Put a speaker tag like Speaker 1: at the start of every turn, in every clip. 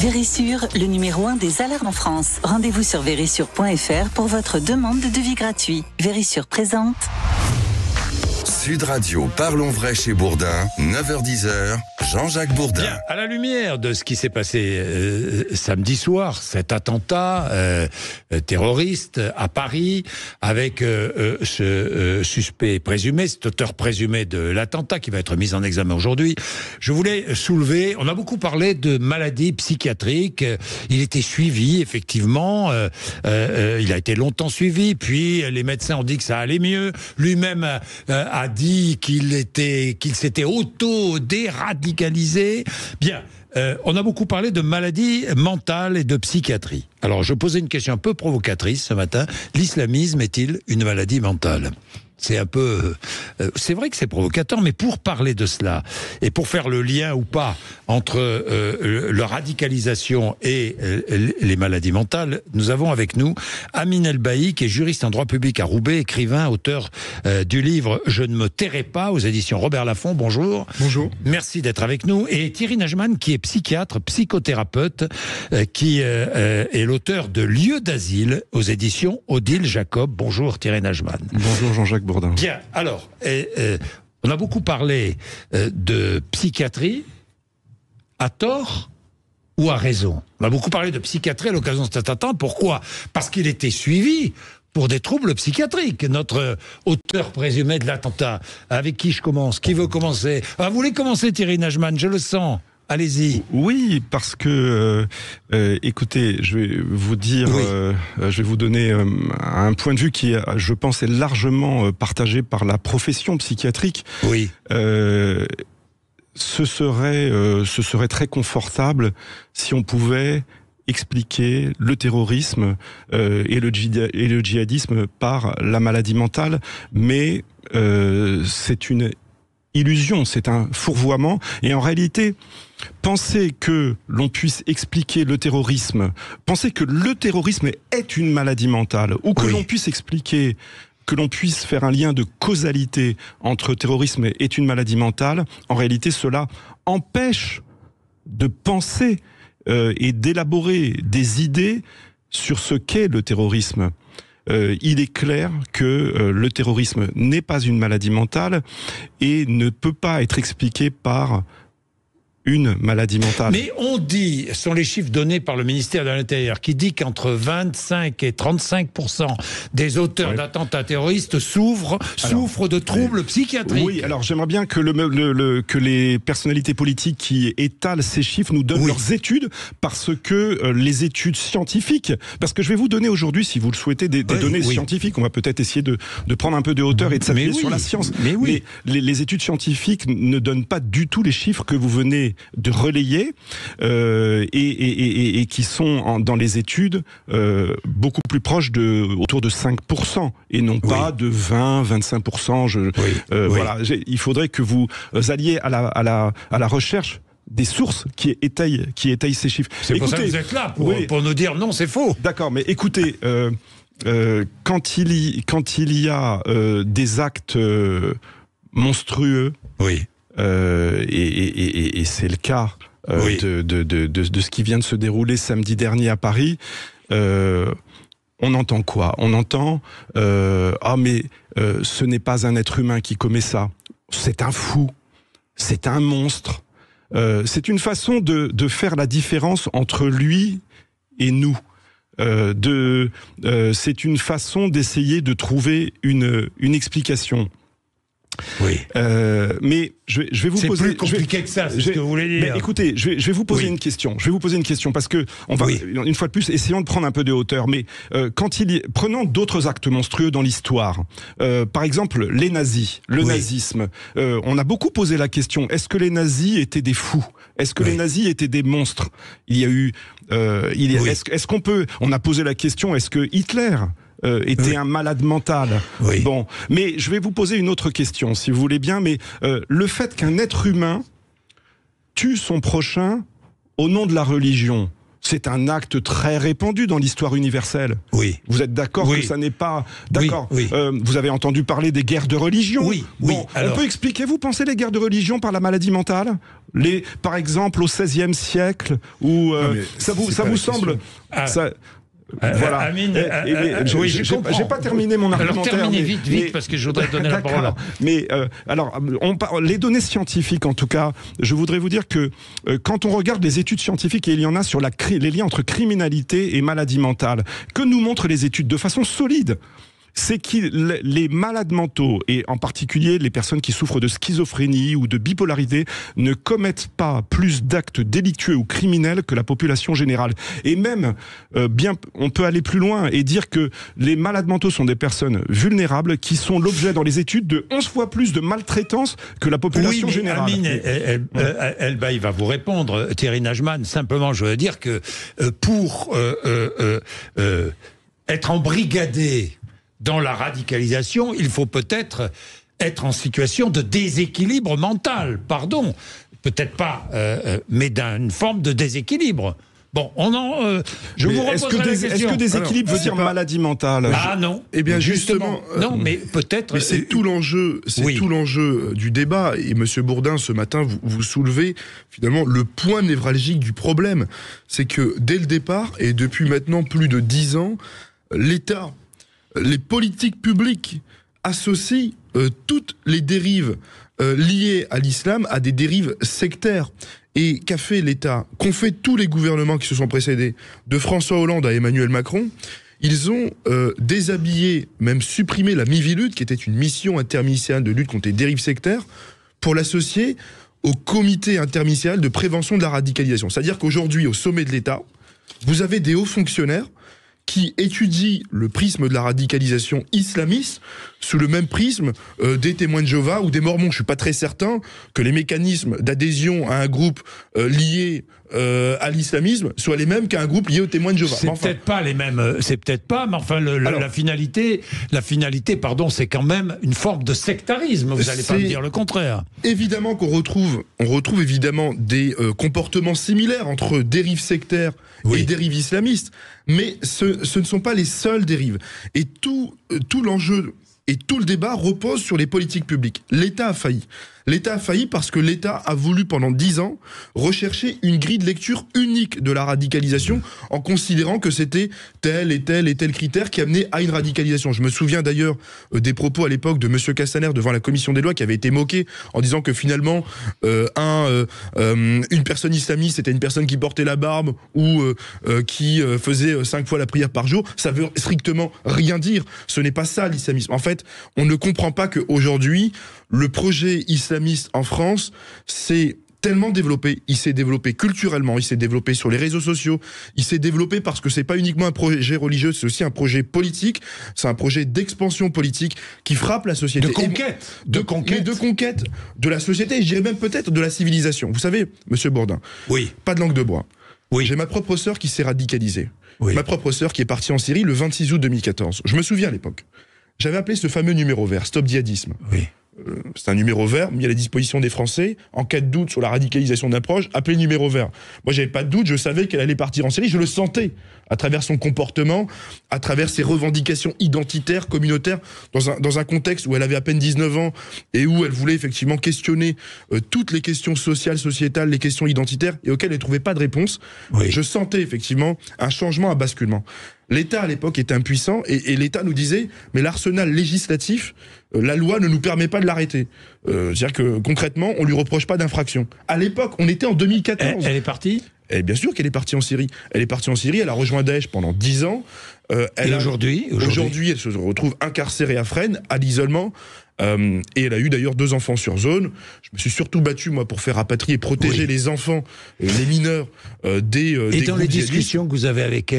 Speaker 1: Vérissure, le numéro 1 des alarmes en France. Rendez-vous sur vérissure.fr pour votre demande de devis gratuit. Vérissure présente.
Speaker 2: Sud Radio, parlons vrai chez Bourdin, 9h-10h, Jean-Jacques Bourdin.
Speaker 3: Bien, à la lumière de ce qui s'est passé samedi soir, cet attentat terroriste à Paris, avec ce suspect présumé, cet auteur présumé de l'attentat qui va être mis en examen aujourd'hui, je voulais soulever, on a beaucoup parlé de maladies psychiatriques, il était suivi effectivement, il a été longtemps suivi, puis les médecins ont dit que ça allait mieux, lui-même a dit qu'il s'était auto-déradicalisé. Bien, on a beaucoup parlé de maladies mentales et de psychiatrie. Alors, je posais une question un peu provocatrice ce matin. L'islamisme est-il une maladie mentale ? C'est un peu... c'est vrai que c'est provocateur, mais pour parler de cela, et pour faire le lien ou pas entre la radicalisation et les maladies mentales, nous avons avec nous Amine Elbaï, qui est juriste en droit public à Roubaix, écrivain, auteur du livre « Je ne me tairai pas » aux éditions Robert Laffont. Bonjour.
Speaker 4: Bonjour.
Speaker 3: Merci d'être avec nous. Et Thierry Najman, qui est psychiatre, psychothérapeute, qui est l'auteur de « Lieu d'asile » aux éditions Odile Jacob. Bonjour Thierry Najman.
Speaker 4: Bonjour Jean-Jacques Bourdin.
Speaker 3: Bien, alors, on a beaucoup parlé de psychiatrie, à tort ou à raison. On a beaucoup parlé de psychiatrie à l'occasion de cet attentat. Pourquoi ? Parce qu'il était suivi pour des troubles psychiatriques. Notre auteur présumé de l'attentat. Avec qui je commence ? Qui veut commencer ? Vous voulez commencer, Thierry Najman ? Je le sens. Allez-y.
Speaker 4: Oui, parce que, écoutez, je vais vous dire,
Speaker 3: oui.
Speaker 4: Je vais vous donner un point de vue qui, je pense, est largement partagé par la profession psychiatrique.
Speaker 3: Oui.
Speaker 4: Ce serait très confortable si on pouvait expliquer le terrorisme et le djihadisme par la maladie mentale, mais c'est une illusion, c'est un fourvoiement, et en réalité, penser que l'on puisse expliquer le terrorisme, penser que le terrorisme est une maladie mentale, ou que l'on puisse expliquer, que l'on puisse faire un lien de causalité entre terrorisme et une maladie mentale, en réalité, cela empêche de penser et d'élaborer des idées sur ce qu'est le terrorisme. Il est clair que le terrorisme n'est pas une maladie mentale et ne peut pas être expliqué par une maladie mentale.
Speaker 3: Mais on dit, ce sont les chiffres donnés par le ministère de l'Intérieur, qui dit qu'entre 25 et 35% des auteurs d'attentats terroristes souffrent de troubles psychiatriques.
Speaker 4: Oui, alors j'aimerais bien que, que les personnalités politiques qui étalent ces chiffres nous donnent leurs études, parce que les études scientifiques, parce que je vais vous donner aujourd'hui, si vous le souhaitez, des données scientifiques. On va peut-être essayer de prendre un peu de hauteur et de s'appuyer sur la science. Mais les études scientifiques ne donnent pas du tout les chiffres que vous venez de relayer et qui sont dans les études beaucoup plus proches autour de 5% et non pas de 20-25%. Voilà, il faudrait que vous alliez à la recherche des sources qui étayent ces chiffres.
Speaker 3: C'est pour ça que vous êtes là, pour nous dire non, c'est faux.
Speaker 4: D'accord, mais écoutez, quand il y a des actes monstrueux, et c'est le cas de ce qui vient de se dérouler samedi dernier à Paris, on entend quoi ? On entend ce n'est pas un être humain qui commet ça, c'est un fou, c'est un monstre. C'est une façon de faire la différence entre lui et nous. C'est une façon d'essayer de trouver une explication. Mais je vais vous poser.
Speaker 3: C'est plus compliqué que ça, c'est ce que vous voulez dire.
Speaker 4: Mais écoutez, je vais vous poser une question. Je vais vous poser une question parce que on va une fois de plus essayons de prendre un peu de hauteur. Mais prenons d'autres actes monstrueux dans l'histoire. Par exemple, les nazis, le nazisme. On a beaucoup posé la question. Est-ce que les nazis étaient des fous ? Est-ce que les nazis étaient des monstres ? Il y a eu. Est-ce qu'on peut ? On a posé la question. Est-ce que Hitler était un malade mental. Bon, mais je vais vous poser une autre question, si vous voulez bien. Mais le fait qu'un être humain tue son prochain au nom de la religion, c'est un acte très répandu dans l'histoire universelle.
Speaker 3: Oui.
Speaker 4: Vous êtes d'accord que ça n'est pas... D'accord.
Speaker 3: Oui.
Speaker 4: Vous avez entendu parler des guerres de religion.
Speaker 3: Oui.
Speaker 4: Bon,
Speaker 3: Alors...
Speaker 4: on peut expliquer, vous pensez, les guerres de religion par la maladie mentale ? Par exemple, au XVIe siècle, où ça vous semble...
Speaker 3: Voilà. Amine,
Speaker 4: j'ai pas terminé mon argumentaire.
Speaker 3: Alors terminez vite, parce que je voudrais donner la parole.
Speaker 4: Mais les données scientifiques, en tout cas, je voudrais vous dire que quand on regarde les études scientifiques, et il y en a sur les liens entre criminalité et maladie mentale, que nous montrent les études de façon solide, c'est que les malades mentaux, et en particulier les personnes qui souffrent de schizophrénie ou de bipolarité, ne commettent pas plus d'actes délictueux ou criminels que la population générale. Et même, on peut aller plus loin et dire que les malades mentaux sont des personnes vulnérables qui sont l'objet dans les études de 11 fois plus de maltraitance que la population générale.
Speaker 3: Amine, Elbaï va vous répondre, Thierry Najman. Simplement, je veux dire que pour être embrigadé dans la radicalisation, il faut peut-être être en situation de déséquilibre mental, pardon. Peut-être pas, mais d'une forme de déséquilibre. Bon, je vous reposerai la question.
Speaker 4: Est-ce que déséquilibre veut dire maladie mentale ?
Speaker 3: Ah non.
Speaker 5: Eh bien justement,
Speaker 3: non, mais peut-être.
Speaker 5: Mais c'est tout l'enjeu, tout l'enjeu du débat. Et Monsieur Bourdin, ce matin, vous soulevez finalement le point névralgique du problème. C'est que dès le départ, et depuis maintenant plus de 10 ans, l'État, les politiques publiques associent toutes les dérives liées à l'islam à des dérives sectaires. Et qu'a fait l'État ? Qu'ont fait tous les gouvernements qui se sont précédés, de François Hollande à Emmanuel Macron ? Ils ont déshabillé, même supprimé la Miviludes, qui était une mission interministérielle de lutte contre les dérives sectaires, pour l'associer au comité interministériel de prévention de la radicalisation. C'est-à-dire qu'aujourd'hui, au sommet de l'État, vous avez des hauts fonctionnaires qui étudie le prisme de la radicalisation islamiste sous le même prisme des témoins de Jéhovah ou des mormons. Je suis pas très certain que les mécanismes d'adhésion à un groupe lié à l'islamisme soient les mêmes qu'à un groupe lié aux témoins de Jéhovah.
Speaker 3: C'est peut-être pas les mêmes, mais enfin la finalité, pardon, c'est quand même une forme de sectarisme. Vous n'allez pas me dire le contraire.
Speaker 5: Évidemment qu'on retrouve évidemment des comportements similaires entre dérives sectaires et dérives islamistes, mais ce ne sont pas les seules dérives. Et tout l'enjeu et tout le débat repose sur les politiques publiques. L'État a failli. L'État a failli parce que l'État a voulu pendant 10 ans rechercher une grille de lecture unique de la radicalisation en considérant que c'était tel et tel critère qui amenait à une radicalisation. Je me souviens d'ailleurs des propos à l'époque de Monsieur Castaner devant la commission des lois qui avait été moqué en disant que finalement une personne islamiste c'était une personne qui portait la barbe ou qui faisait 5 fois la prière par jour. Ça veut strictement rien dire. Ce n'est pas ça l'islamisme. En fait, on ne comprend pas qu'aujourd'hui le projet islamiste en France, c'est tellement développé. Il s'est développé culturellement, il s'est développé sur les réseaux sociaux, il s'est développé parce que c'est pas uniquement un projet religieux, c'est aussi un projet politique, c'est un projet d'expansion politique qui frappe la société.
Speaker 3: De conquête
Speaker 5: de la société, et je dirais même peut-être de la civilisation. Vous savez, Monsieur Bourdin, pas de langue de bois. J'ai ma propre sœur qui s'est radicalisée. Ma propre sœur qui est partie en Syrie le 26 août 2014. Je me souviens à l'époque. J'avais appelé ce fameux numéro vert, Stop Djihadisme. C'est un numéro vert mis à la disposition des Français en cas de doute sur la radicalisation d'un proche, appelez le numéro vert. Moi, j'avais pas de doute, je savais qu'elle allait partir en Syrie, je le sentais à travers son comportement, à travers ses revendications identitaires, communautaires, dans un contexte où elle avait à peine 19 ans et où elle voulait effectivement questionner toutes les questions sociales, sociétales, les questions identitaires et auxquelles elle ne trouvait pas de réponse. Je sentais effectivement un changement, un basculement. L'État à l'époque était impuissant et l'État nous disait mais l'arsenal législatif, la loi ne nous permet pas de l'arrêter. C'est-à-dire que concrètement, on lui reproche pas d'infraction. À l'époque, on était en 2014.
Speaker 3: Elle est partie ?
Speaker 5: Et bien sûr qu'elle est partie en Syrie. Elle est partie en Syrie, elle a rejoint Daesh pendant 10 ans.
Speaker 3: Et aujourd'hui,
Speaker 5: elle se retrouve incarcérée à Fresnes, à l'isolement. Et elle a eu d'ailleurs 2 enfants sur zone. Je me suis surtout battu, moi, pour faire rapatrier et protéger les enfants, les mineurs des
Speaker 3: Et dans les discussions que vous avez avec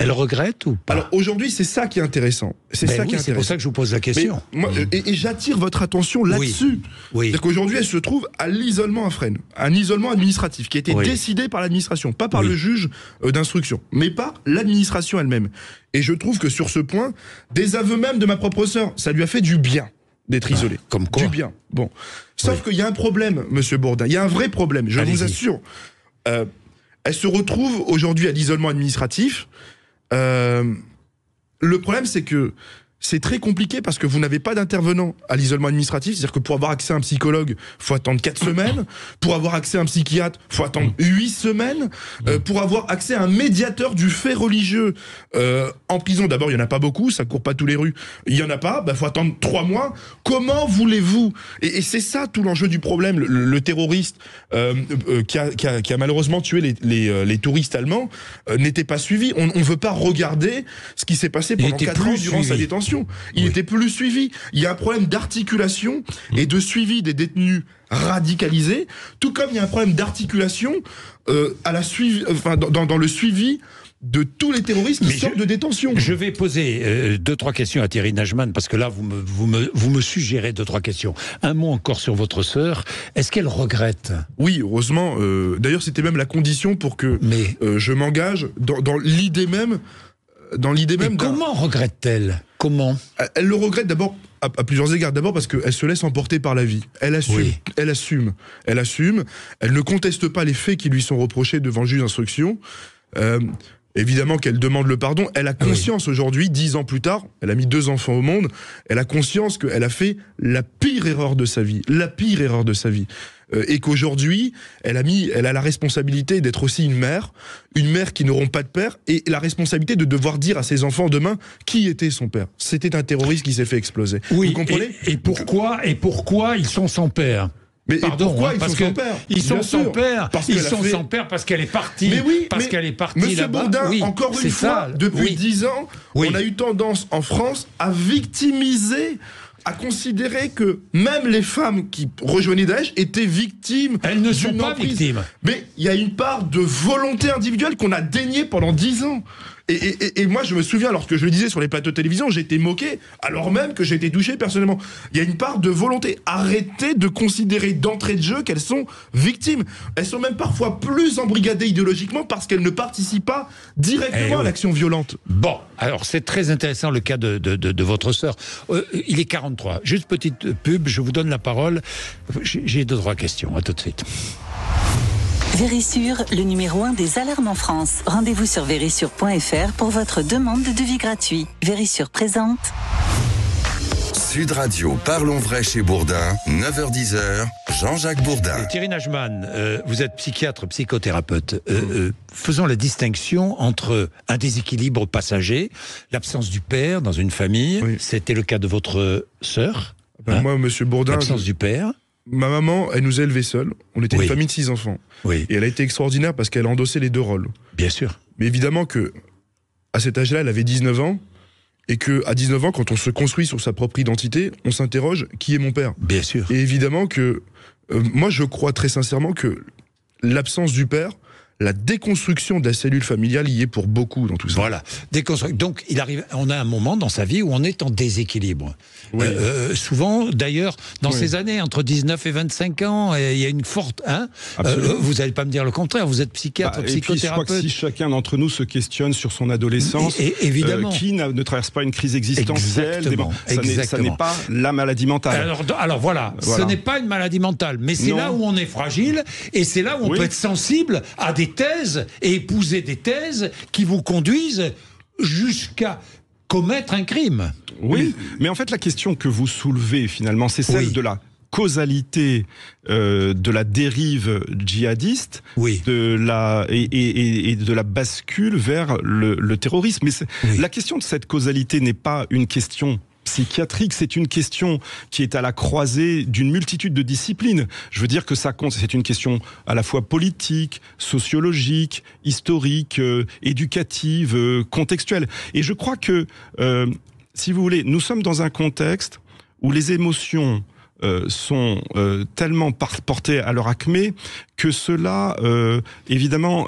Speaker 3: elle regrette ou pas ?
Speaker 5: Alors aujourd'hui, c'est ça qui est intéressant. C'est
Speaker 3: pour ça que je vous pose la question.
Speaker 5: Moi, et j'attire votre attention là-dessus. C'est-à-dire qu'aujourd'hui, elle se trouve à l'isolement à Fresnes. Un isolement administratif qui a été décidé par l'administration, pas par le juge d'instruction, mais par l'administration elle-même. Et je trouve que sur ce point, des aveux même de ma propre sœur, ça lui a fait du bien d'être isolé.
Speaker 3: Comme quoi ?
Speaker 5: Du bien. Bon. Sauf qu'il y a un problème, Monsieur Bourdin. Il y a un vrai problème, je vous assure. elle se retrouve aujourd'hui à l'isolement administratif. Le problème, c'est que c'est très compliqué parce que vous n'avez pas d'intervenant à l'isolement administratif. C'est-à-dire que pour avoir accès à un psychologue, faut attendre 4 semaines. Pour avoir accès à un psychiatre, faut attendre 8 semaines. Pour avoir accès à un médiateur du fait religieux en prison, d'abord, il n'y en a pas beaucoup, ça court pas tous les rues. Il n'y en a pas, faut attendre 3 mois. Comment voulez-vous ? Et c'est ça tout l'enjeu du problème. Le terroriste qui a malheureusement tué les touristes allemands n'était pas suivi. On ne veut pas regarder ce qui s'est passé pendant 4 ans durant sa détention. Il n'était plus suivi. Il y a un problème d'articulation et de suivi des détenus radicalisés, tout comme il y a un problème d'articulation dans le suivi de tous les terroristes qui sortent de détention.
Speaker 3: Je vais poser 2-3 questions à Thierry Najman, parce que là, vous me suggérez 2-3 questions. Un mot encore sur votre sœur. Est-ce qu'elle regrette ?
Speaker 5: Oui, heureusement. D'ailleurs, c'était même la condition pour que je m'engage dans l'idée même.
Speaker 3: Comment regrette-t-elle ? Comment ?
Speaker 5: Elle le regrette d'abord à plusieurs égards. D'abord parce qu'elle se laisse emporter par la vie. Elle assume.
Speaker 3: Oui.
Speaker 5: Elle assume. Elle ne conteste pas les faits qui lui sont reprochés devant le juge d'instruction. Évidemment qu'elle demande le pardon. Elle a conscience aujourd'hui, 10 ans plus tard, elle a mis 2 enfants au monde, elle a conscience qu'elle a fait la pire erreur de sa vie. Et qu'aujourd'hui, elle a la responsabilité d'être aussi une mère qui n'auront pas de père, et la responsabilité de devoir dire à ses enfants demain qui était son père. C'était un terroriste qui s'est fait exploser.
Speaker 3: Oui,
Speaker 5: vous comprenez ?
Speaker 3: Et pourquoi ils sont sans père ?
Speaker 5: Mais
Speaker 3: pardon,
Speaker 5: pourquoi
Speaker 3: ils sont sans père ? Ils sont sans père. Ils sont sans père parce qu'elle est partie.
Speaker 5: Mais oui,
Speaker 3: qu'elle est partie
Speaker 5: Monsieur
Speaker 3: là-bas.
Speaker 5: Bourdin, encore une fois, depuis 10 ans, on a eu tendance en France à victimiser, à considérer que même les femmes qui rejoignaient Daesh étaient victimes.
Speaker 3: Elles ne sont pas victimes.
Speaker 5: Mais il y a une part de volonté individuelle qu'on a déniée pendant 10 ans. Et moi, je me souviens, lorsque je le disais sur les plateaux de télévision, j'ai été moqué, alors même que j'ai été touché personnellement. Il y a une part de volonté. Arrêtez de considérer d'entrée de jeu qu'elles sont victimes. Elles sont même parfois plus embrigadées idéologiquement parce qu'elles ne participent pas directement à l'action violente.
Speaker 3: Bon, alors c'est très intéressant le cas de votre sœur. Il est 43. Juste petite pub, je vous donne la parole. J'ai 2-3 questions. À tout de suite.
Speaker 1: Vérissure, le numéro 1 des alarmes en France. Rendez-vous sur vérissure.fr pour votre demande de devis gratuit. Vérissure présente.
Speaker 2: Sud Radio, parlons vrai chez Bourdin, 9h-10h, Jean-Jacques Bourdin.
Speaker 3: Thierry Najman, vous êtes psychiatre, psychothérapeute. Faisons la distinction entre un déséquilibre passager, l'absence du père dans une famille. Oui. C'était le cas de votre sœur.
Speaker 5: Moi, monsieur Bourdin...
Speaker 3: L'absence du père.
Speaker 5: Ma maman, elle nous a élevés seuls. On était une famille de 6 enfants.
Speaker 3: Oui.
Speaker 5: Et elle a été extraordinaire parce qu'elle a endossé les 2 rôles.
Speaker 3: Bien sûr.
Speaker 5: Mais évidemment que, à cet âge-là, elle avait 19 ans. Et qu'à 19 ans, quand on se construit sur sa propre identité, on s'interroge, qui est mon père ?
Speaker 3: Bien sûr.
Speaker 5: Et évidemment que, moi je crois très sincèrement que l'absence du père, la déconstruction de la cellule familiale y est pour beaucoup dans tout ça.
Speaker 3: Voilà. Donc, on a un moment dans sa vie où on est en déséquilibre. Oui. Souvent, d'ailleurs, dans ces années, entre 19 et 25 ans, il y a une forte... vous n'allez pas me dire le contraire, vous êtes psychiatre, psychothérapeute.
Speaker 4: Et puis, je crois que si chacun d'entre nous se questionne sur son adolescence,
Speaker 3: évidemment.
Speaker 4: Qui ne traverse pas une crise existentielle, ça n'est pas la maladie mentale.
Speaker 3: Alors voilà, ce n'est pas une maladie mentale, mais c'est là où on est fragile, et c'est là où on peut être sensible à des thèses et épouser des thèses qui vous conduisent jusqu'à commettre un crime.
Speaker 4: Oui, mais en fait la question que vous soulevez finalement, c'est celle de la causalité de la dérive djihadiste, et de la bascule vers le terrorisme. Mais la question de cette causalité n'est pas une question psychiatrique, c'est une question qui est à la croisée d'une multitude de disciplines. Je veux dire que ça compte, c'est une question à la fois politique, sociologique, historique, éducative, contextuelle. Et je crois que, si vous voulez, nous sommes dans un contexte où les émotions sont tellement portées à leur acmé que cela, évidemment,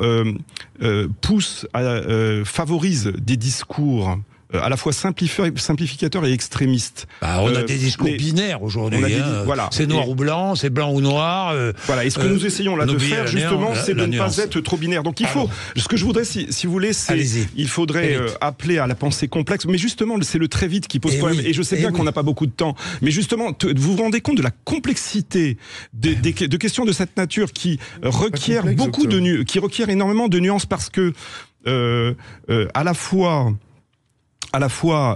Speaker 4: favorise des discours à la fois simplificateur et extrémiste.
Speaker 3: On a des discours binaires aujourd'hui.
Speaker 4: Voilà.
Speaker 3: C'est noir ou blanc, c'est blanc ou noir.
Speaker 4: Voilà. Et ce que nous essayons là de faire, justement, c'est de ne pas être trop binaire. Donc il faut. Ce que je voudrais, si vous voulez, il faudrait appeler à la pensée complexe. Mais justement, c'est le très vite qui pose problème. Et je sais bien qu'on n'a pas beaucoup de temps. Mais justement, vous vous rendez compte de la complexité de questions de cette nature qui requiert qui requiert énormément de nuances parce que à la fois,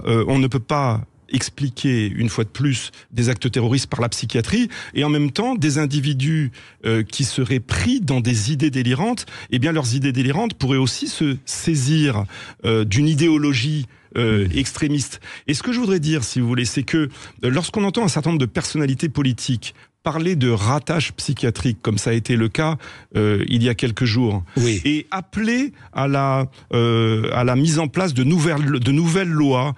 Speaker 4: on ne peut pas expliquer une fois de plus des actes terroristes par la psychiatrie et en même temps des individus qui seraient pris dans des idées délirantes, eh bien leurs idées délirantes pourraient aussi se saisir d'une idéologie extrémiste. Et ce que je voudrais dire, si vous voulez, c'est que lorsqu'on entend un certain nombre de personnalités politiques parler de ratage psychiatrique, comme ça a été le cas il y a quelques jours, et appeler à la mise en place de nouvelles lois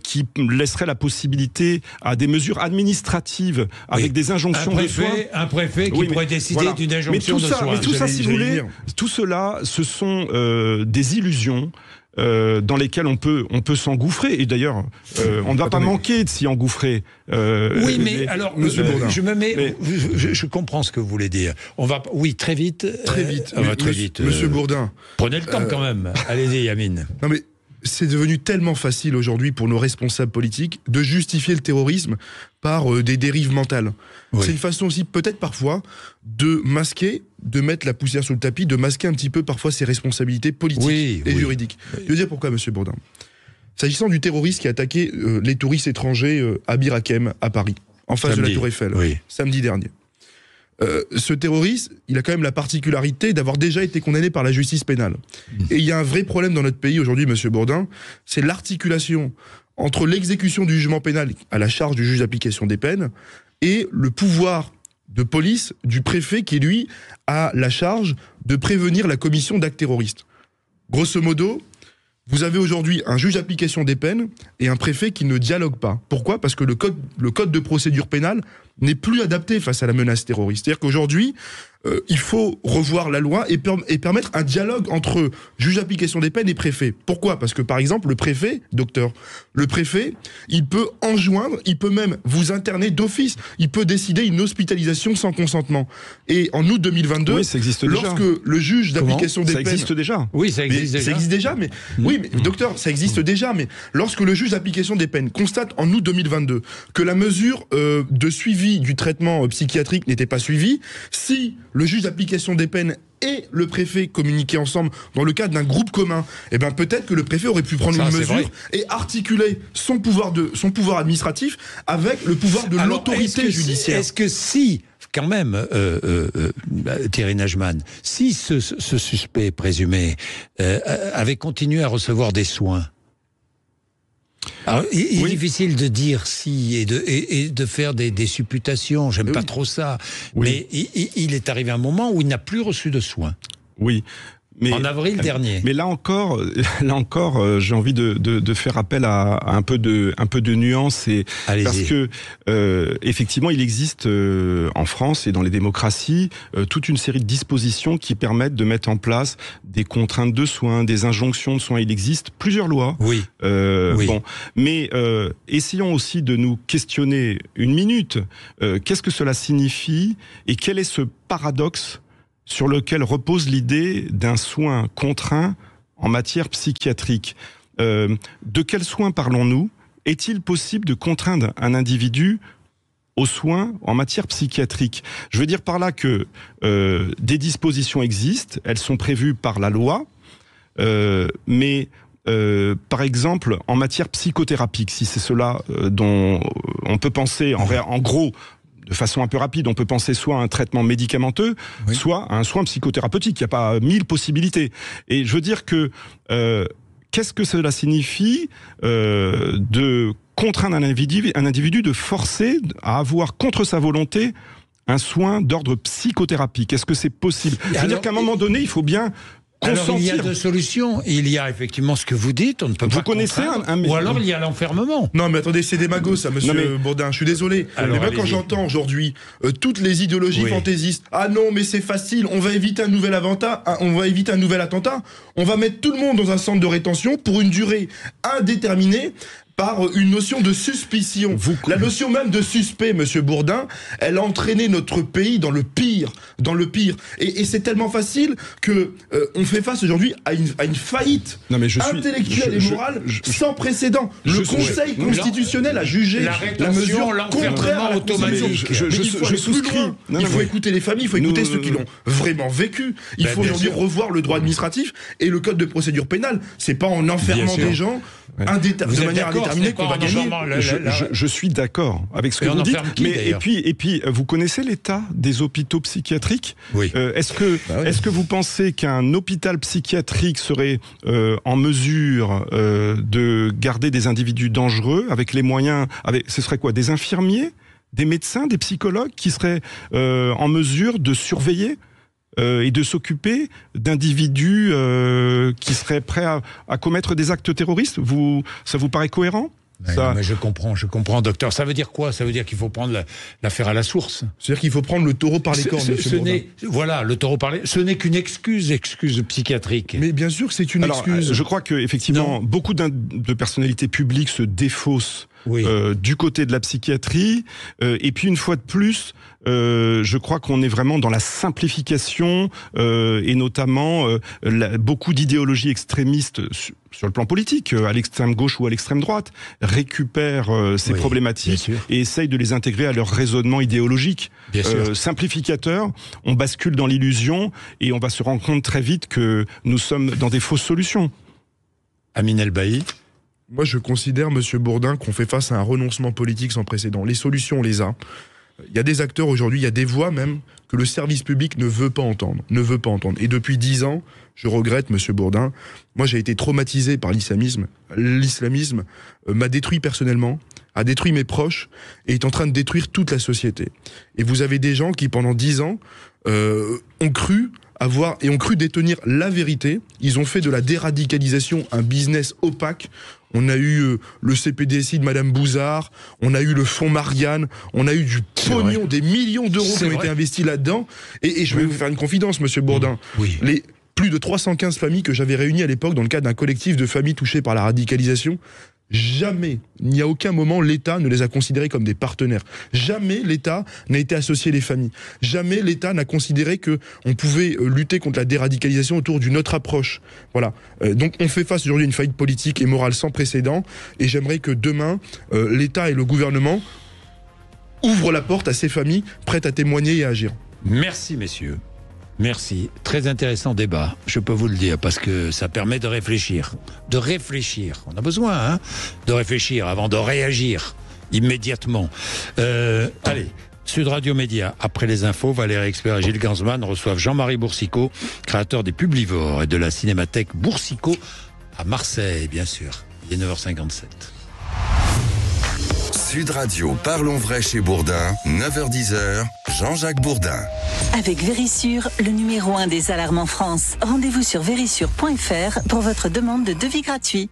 Speaker 4: qui laisseraient la possibilité à des mesures administratives avec des injonctions de soins.
Speaker 3: Un préfet qui pourrait décider d'une injonction de soins.
Speaker 4: Mais tout ça, si vous voulez, tout cela, ce sont des illusions dans lesquels on peut s'engouffrer, et d'ailleurs on ne va pas manquer de s'y engouffrer.
Speaker 3: Mais alors Monsieur Bourdin, je comprends ce que vous voulez dire. On va très vite. Très vite.
Speaker 5: Monsieur Bourdin,
Speaker 3: prenez le temps quand même. Allez-y, Yamine.
Speaker 5: Non mais c'est devenu tellement facile aujourd'hui pour nos responsables politiques de justifier le terrorisme par des dérives mentales. C'est une façon aussi peut-être parfois de masquer, de mettre la poussière sous le tapis, de masquer un petit peu parfois ses responsabilités politiques et juridiques. Je veux dire pourquoi, Monsieur Bourdin. S'agissant du terroriste qui a attaqué les touristes étrangers à Bir Hakeim, à Paris, en face de la Tour Eiffel, samedi dernier. Ce terroriste, il a quand même la particularité d'avoir déjà été condamné par la justice pénale. Et il y a un vrai problème dans notre pays aujourd'hui, Monsieur Bourdin, c'est l'articulation entre l'exécution du jugement pénal à la charge du juge d'application des peines et le pouvoir de police du préfet qui, lui, a la charge de prévenir la commission d'actes terroristes. Grosso modo, vous avez aujourd'hui un juge d'application des peines et un préfet qui ne dialoguent pas. Pourquoi ? Parce que le code de procédure pénale n'est plus adapté face à la menace terroriste. C'est-à-dire qu'aujourd'hui, il faut revoir la loi et permettre un dialogue entre juge d'application des peines et préfet. Pourquoi ? Parce que, par exemple, le préfet, il peut enjoindre, il peut même vous interner d'office, il peut décider une hospitalisation sans consentement. Et en août 2022, lorsque le juge d'application des peines...
Speaker 4: Ça existe déjà.
Speaker 3: Oui, ça existe déjà.
Speaker 5: Ça existe déjà, mais... Oui, mais docteur, ça existe déjà, mais lorsque le juge d'application des peines constate en août 2022 que la mesure de suivi du traitement psychiatrique n'était pas suivie, si le juge d'application des peines et le préfet communiquaient ensemble dans le cadre d'un groupe commun, eh ben peut-être que le préfet aurait pu prendre une mesure et articuler son pouvoir administratif avec le pouvoir de l'autorité judiciaire.
Speaker 3: Est-ce que si, quand même, Thierry Najman, si ce suspect présumé avait continué à recevoir des soins, alors, il est difficile de dire si et de faire des supputations. J'aime pas trop ça. Mais il est arrivé un moment où il n'a plus reçu de soins.
Speaker 4: Oui. Mais,
Speaker 3: en avril dernier.
Speaker 4: Mais là encore, j'ai envie de faire appel à un peu de nuance parce que effectivement, il existe en France et dans les démocraties toute une série de dispositions qui permettent de mettre en place des contraintes de soins, des injonctions de soins. Il existe plusieurs lois. Bon, mais essayons aussi de nous questionner une minute. Qu'est-ce que cela signifie et quel est ce paradoxe sur lequel repose l'idée d'un soin contraint en matière psychiatrique. De quels soins parlons-nous ? Est-il possible de contraindre un individu aux soins en matière psychiatrique ? Je veux dire par là que des dispositions existent, elles sont prévues par la loi, mais par exemple, en matière psychothérapique, si c'est cela dont on peut penser, en gros, de façon un peu rapide, on peut penser soit à un traitement médicamenteux, soit à un soin psychothérapeutique. Il n'y a pas 1000 possibilités. Et je veux dire que qu'est-ce que cela signifie de contraindre un individu de forcer à avoir contre sa volonté un soin d'ordre psychothérapique ? Est-ce que c'est possible ? Je veux dire qu'à un moment donné, il faut bien
Speaker 3: Alors, il y a deux solutions. Il y a effectivement ce que vous dites, on ne peut pas.
Speaker 4: Vous connaissez
Speaker 3: ou alors il y a l'enfermement.
Speaker 5: Non, mais attendez, c'est démago, ça, monsieur Bourdin. Je suis désolé.
Speaker 3: Alors,
Speaker 5: mais moi, quand j'entends aujourd'hui toutes les idéologies fantaisistes, ah non, mais c'est facile, on va éviter un nouvel attentat, on va mettre tout le monde dans un centre de rétention pour une durée indéterminée, par une notion de suspicion. La notion même de suspect, monsieur Bourdin, elle a entraîné notre pays dans le pire. Et c'est tellement facile que on fait face aujourd'hui à une faillite intellectuelle et morale sans précédent. Le Conseil constitutionnel a jugé la mesure contraire à la automatique. Je souscris. Il faut écouter les familles, il faut écouter ceux qui l'ont vraiment vécu. Il faut aujourd'hui revoir le droit administratif et le code de procédure pénale. C'est pas en enfermant des gens de manière indéterminée qu'on va gagner.
Speaker 4: Je suis d'accord avec ce que vous dites. Mais et puis, vous connaissez l'état des hôpitaux psychiatriques ?
Speaker 3: Oui.
Speaker 4: Est-ce que vous pensez qu'un hôpital psychiatrique serait en mesure de garder des individus dangereux avec les moyens, ce serait quoi, des infirmiers, des médecins, des psychologues qui seraient en mesure de surveiller et de s'occuper d'individus qui seraient prêts à commettre des actes terroristes? Ça vous paraît cohérent?
Speaker 3: Non, mais je comprends, docteur. Ça veut dire quoi? Ça veut dire qu'il faut prendre l'affaire à la source.
Speaker 5: C'est-à-dire qu'il faut prendre le taureau par les cornes, monsieur Bourdin.
Speaker 3: Voilà, le taureau par les... Ce n'est qu'une excuse psychiatrique.
Speaker 5: Mais bien sûr que c'est une excuse.
Speaker 4: Je crois qu'effectivement, beaucoup de personnalités publiques se défaussent du côté de la psychiatrie. Et puis, une fois de plus, je crois qu'on est vraiment dans la simplification et notamment beaucoup d'idéologies extrémistes sur le plan politique, à l'extrême gauche ou à l'extrême droite, récupèrent ces problématiques et essayent de les intégrer à leur raisonnement idéologique. Simplificateur, on bascule dans l'illusion et on va se rendre compte très vite que nous sommes dans des fausses solutions.
Speaker 3: Amine El-Bailly.
Speaker 5: Moi, je considère, monsieur Bourdin, qu'on fait face à un renoncement politique sans précédent. Les solutions, on les a. Il y a des acteurs aujourd'hui, il y a des voix même que le service public ne veut pas entendre. Et depuis 10 ans, je regrette, monsieur Bourdin, moi j'ai été traumatisé par l'islamisme. L'islamisme m'a détruit personnellement, a détruit mes proches et est en train de détruire toute la société. Et vous avez des gens qui, pendant 10 ans, ont cru détenir la vérité. Ils ont fait de la déradicalisation un business opaque. On a eu le CPDSI de Madame Bouzard, on a eu le fonds Marianne, on a eu du pognon, des millions d'euros qui ont été investis là-dedans. Et je vais vous faire une confidence, monsieur Bourdin. Les plus de 315 familles que j'avais réunies à l'époque dans le cadre d'un collectif de familles touchées par la radicalisation, jamais, il n'y a aucun moment, l'État ne les a considérés comme des partenaires. Jamais l'État n'a été associé les familles. Jamais l'État n'a considéré qu'on pouvait lutter contre la déradicalisation autour d'une autre approche. Voilà. Donc on fait face aujourd'hui à une faillite politique et morale sans précédent. Et j'aimerais que demain, l'État et le gouvernement ouvrent la porte à ces familles prêtes à témoigner et à agir.
Speaker 3: Merci, messieurs. Merci. Très intéressant débat, je peux vous le dire, parce que ça permet de réfléchir. De réfléchir. On a besoin de réfléchir avant de réagir immédiatement. Allez, Sud Radio Média, après les infos, Valérie Expert et Gilles Gansman reçoivent Jean-Marie Boursicot, créateur des Publivores et de la cinémathèque Boursicot à Marseille, bien sûr. Il est 9h57.
Speaker 2: Sud Radio, parlons vrai chez Bourdin, 9h-10h, Jean-Jacques Bourdin.
Speaker 1: Avec Vérissure, le numéro 1 des alarmes en France. Rendez-vous sur vérissure.fr pour votre demande de devis gratuit.